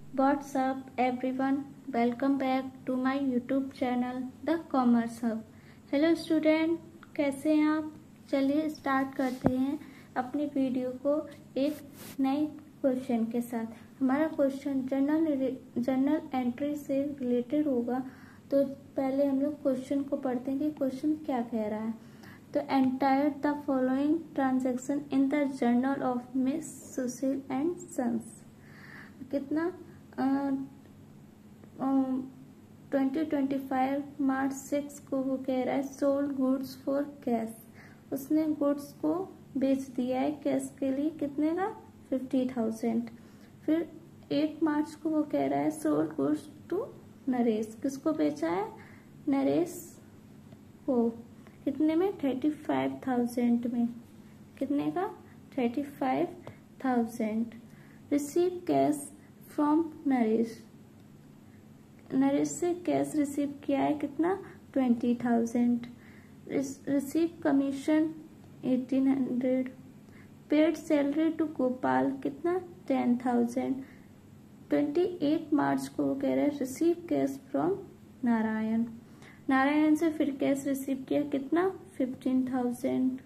What's up everyone? Welcome back to my YouTube channel The Commerce Hub. Hello student, कैसे हैं आप? चलिए start करते हैं अपनी वीडियो को एक नए क्वेश्चन के साथ। हमारा क्वेश्चन जर्नल एंट्री से रिलेटेड होगा। तो पहले हम लोग क्वेश्चन को पढ़ते हैं कि क्वेश्चन क्या कह रहा है। तो enter the following transaction in the journal of Miss Sushil and sons. कितना 2025 मार्च 6 को वो कह रहा है सोल्ड गुड्स फॉर कैश। उसने गुड्स को बेच दिया है कैश के लिए, कितने का? 50,000। फिर 8 मार्च को वो कह रहा है सोल्ड गुड्स टू नरेश। किसको बेचा है? नरेश को। कितने में? 35,000 में। कितने का? 35,000। Receive cash from Naresh. Naresh से कैश रिसीव किया है, कितना? 20,000। Receive commission 1800। Paid salary to Gopal, कितना? 10,000। 28 मार्च को वो कह रहा है receive cash from Narayan. Narayan से फिर कैश रिसीव किया, कितना? 15,000।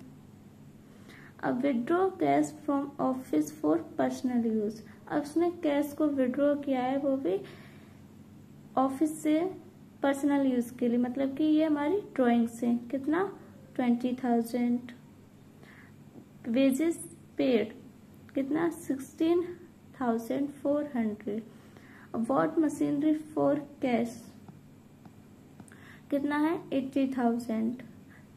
अब withdraw cash from office for personal use. अब उसने कैश को विड्रॉ किया है, वो भी ऑफिस से पर्सनल यूज के लिए, मतलब कि ये हमारी ड्राइंग से। कितना? 20,000। वेजेस पेड, कितना? 16,400। वॉट मशीनरी फॉर कैश, कितना है? 80,000।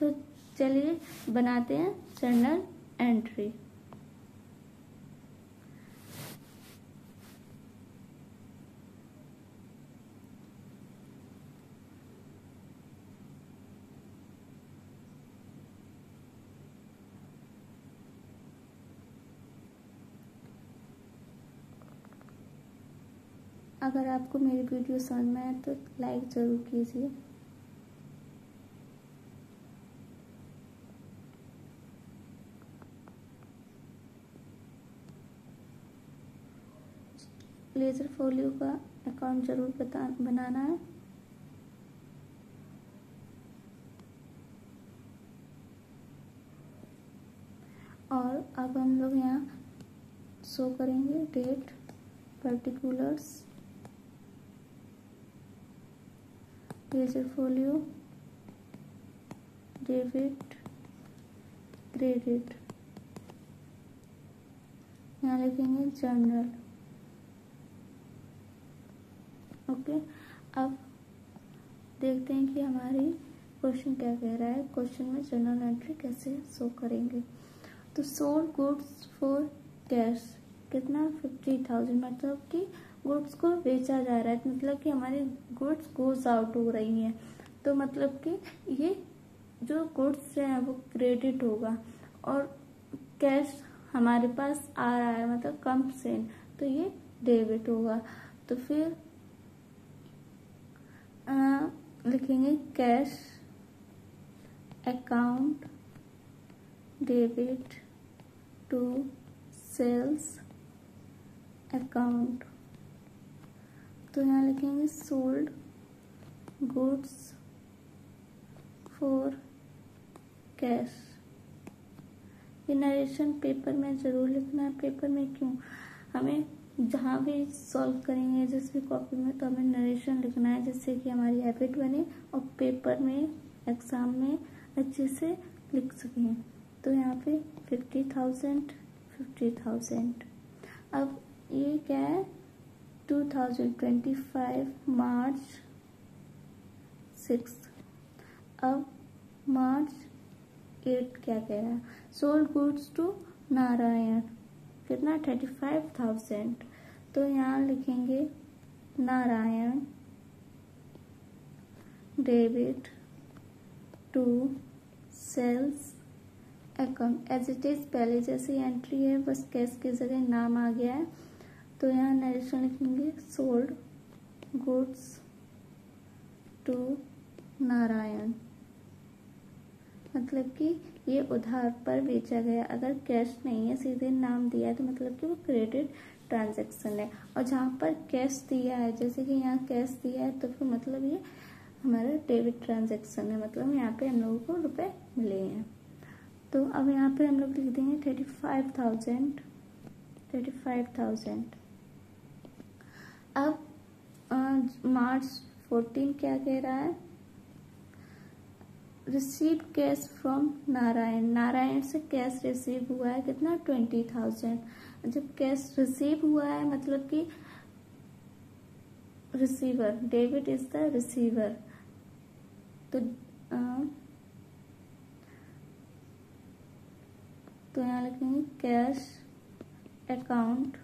तो चलिए बनाते हैं जर्नल एंट्री। अगर आपको मेरी वीडियो समझ में आए तो लाइक जरूर कीजिए। लेजर फोलियो का अकाउंट जरूर बनाना है। और अब हम लोग यहाँ शो करेंगे date, particulars, ledger folio, debit, credit. यहाँ लिखेंगे जर्नल। ओके, अब देखते हैं कि हमारी क्वेश्चन क्या कह रहा है। क्वेश्चन में जर्नल एंट्री कैसे शो करेंगे। तो सोल्ड गुड्स फॉर कैश, कितना? 50,000। मतलब कि गुड्स को बेचा जा रहा है, मतलब कि हमारी गुड्स गोज आउट हो रही हैं। तो मतलब कि ये जो गुड्स है वो क्रेडिट होगा और कैश हमारे पास आ रहा है, मतलब कम से, तो ये डेबिट होगा। तो फिर लिखेंगे cash account debit to sales account. तो यहाँ लिखेंगे सोल्ड गुड्स फॉर कैश। ये नरेशन पेपर में जरूर लिखना है। पेपर में क्यों? हमें जहाँ भी सॉल्व करेंगे जिस भी कॉपी में, तो हमें नरेशन लिखना है जिससे कि हमारी हैबिट बने और पेपर में, एग्जाम में अच्छे से लिख सकें। तो यहाँ पे 50,000। अब ये क्या है? 2025 मार्च 6। अब मार्च 8 क्या कह रहा है? सोल्ड गुड्स टू नारायण, कितना? 35,000। तो यहाँ लिखेंगे Narayan debit to sales account. As it is पहले जैसी एंट्री है, बस कैश की जगह नाम आ गया है। तो यहाँ नरेशन लिखेंगे सोल्ड गुड्स टू नारायण, मतलब कि ये उधार पर बेचा गया। अगर कैश नहीं है, सीधे नाम दिया है, तो मतलब कि वो क्रेडिट ट्रांजैक्शन है। और जहाँ पर कैश दिया है, जैसे कि यहाँ कैश दिया है, तो फिर मतलब ये हमारा डेबिट ट्रांजैक्शन है, मतलब यहाँ पे हम लोगों को रुपए मिले हैं। तो अब यहाँ पे हम लोग लिख देंगे 35,000। अब मार्च 14 क्या कह रहा है, receive cash from Narayan. Narayan से कैश रिसीव हुआ है कितना, 20,000। जब कैश रिसीव हुआ है मतलब कि receiver, debit is the receiver, तो यहाँ लिखेंगे कैश अकाउंट,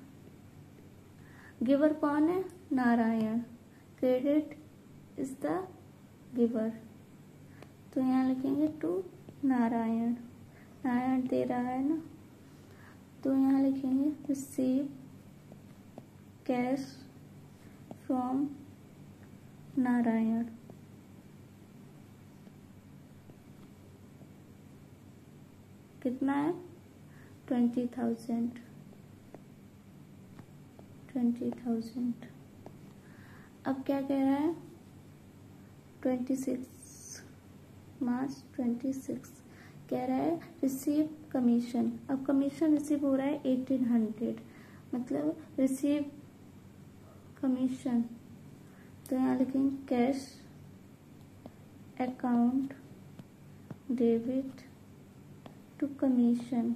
गिवर कौन है, Narayan, credit is the giver, तो यहाँ लिखेंगे टू नारायण, नारायण दे रहा है ना, तो यहाँ लिखेंगे रिसीव कैश फ्रॉम नारायण। कितना है, 20,000। अब क्या कह रहा है, 26 मार्च 26 कह रहा है रिसीव कमीशन। अब कमीशन रिसीव हो रहा है 1800, मतलब रिसीव कमीशन, तो यहाँ लिखेंगे cash account debit to commission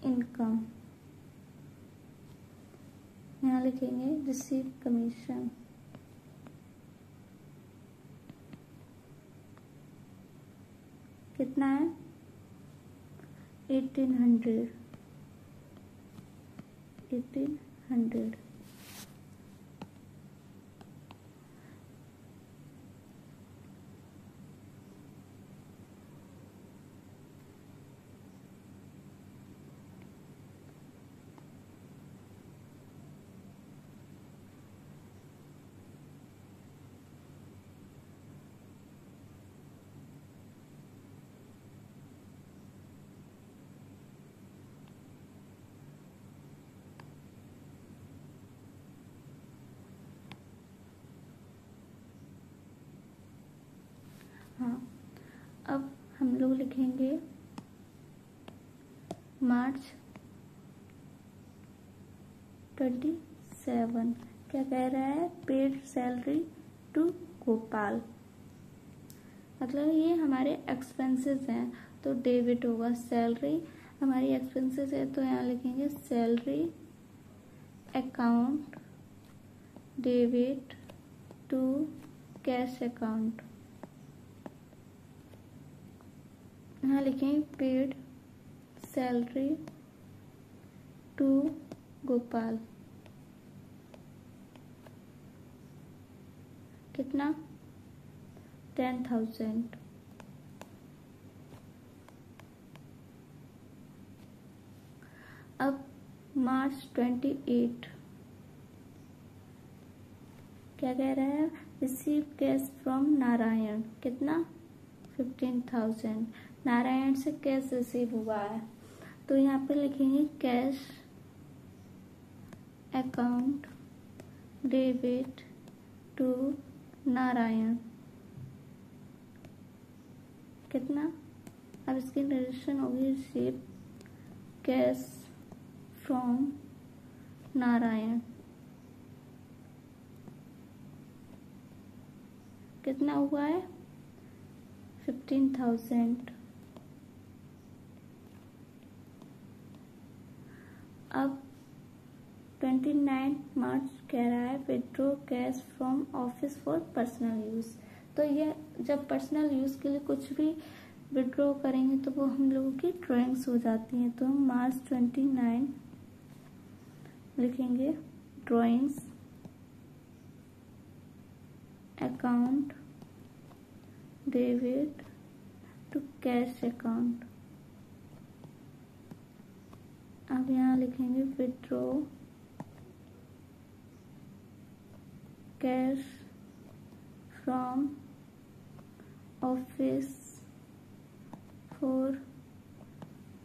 income, यहाँ लिखेंगे रिसीव कमीशन। कितना है, 1800। हाँ, अब हम लोग लिखेंगे मार्च 27 क्या कह रहा है, पेड सैलरी टू गोपाल, मतलब ये हमारे एक्सपेंसेस हैं, तो डेबिट होगा, सैलरी हमारी एक्सपेंसेस है, तो यहाँ लिखेंगे salary account debit to cash account, यहाँ लिखेंगे पेड सैलरी टू गोपाल। कितना, 10,000। अब मार्च 28 क्या कह रहा है, रिसीव कैश फ्रॉम नारायण, कितना, 15,000। नारायण से कैश रिसीव हुआ है, तो यहाँ पे लिखेंगे cash account debit to Narayan. कितना, अब इसकी नरेशन होगी रिसीव कैश फ्रॉम नारायण। कितना हुआ है, 15,000। अब 29 मार्च कह रहा है withdraw cash from office for personal use, तो ये जब पर्सनल यूज के लिए कुछ भी विड्रॉ करेंगे तो वो हम लोगों की ड्राइंग्स हो जाती हैं, तो हम मार्च 29 लिखेंगे drawings account debit to cash account. अब यहाँ लिखेंगे withdraw cash from office for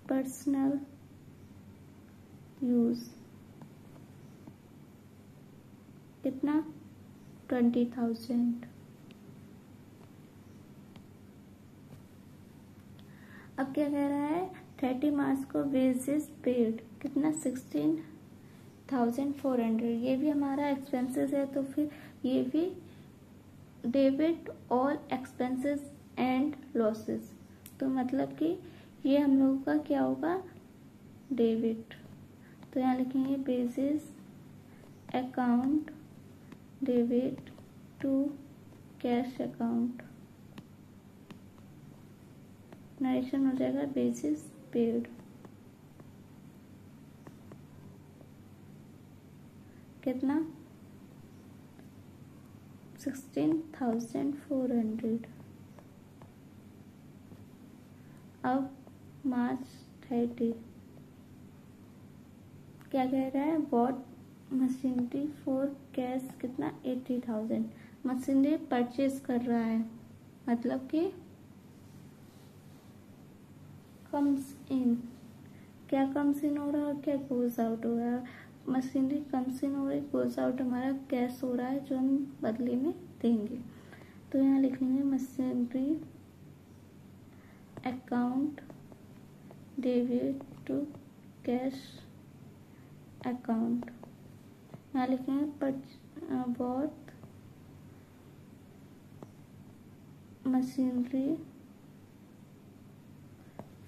personal use कितना 20,000। अब क्या कह रहा है 30 मार्च को वेजेस पेड कितना 16,400। ये भी हमारा एक्सपेंसेस है तो फिर ये भी debit all expenses and losses, तो मतलब कि ये हम लोगों का क्या होगा डेबिट। तो यहाँ लिखेंगे basis account debit to cash account, narration हो जाएगा बेसिस पेड कितना 16,400। अब मार्च 30 क्या कह रहा है बॉट मशीनरी फॉर कैश कितना 80,000। मशीनरी परचेज कर रहा है मतलब कि कम्स इन, क्या कम्स इन हो रहा है और क्या गोज आउट हो रहा है। मशीनरी कम्स इन हो रही, गोज आउट हमारा कैश हो रहा है जो हम बदले में देंगे। तो यहाँ लिखेंगे machinery account debit to cash account, यहाँ लिखेंगे बॉट मशीनरी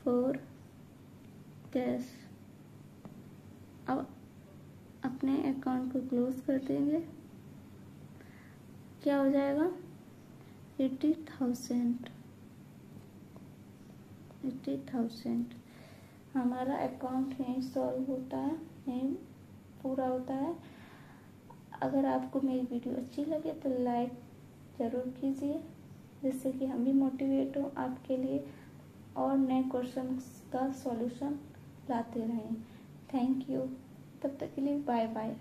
फॉर कैश। अब अपने अकाउंट को क्लोज कर देंगे, क्या हो जाएगा 80,000 हमारा अकाउंट यहीं सॉल्व होता है, यहीं पूरा होता है। अगर आपको मेरी वीडियो अच्छी लगे तो लाइक ज़रूर कीजिए, जिससे कि हम भी मोटिवेट हो आपके लिए और नए क्वेश्चंस का सॉल्यूशन लाते रहें। थैंक यू, तब तक के लिए बाय बाय।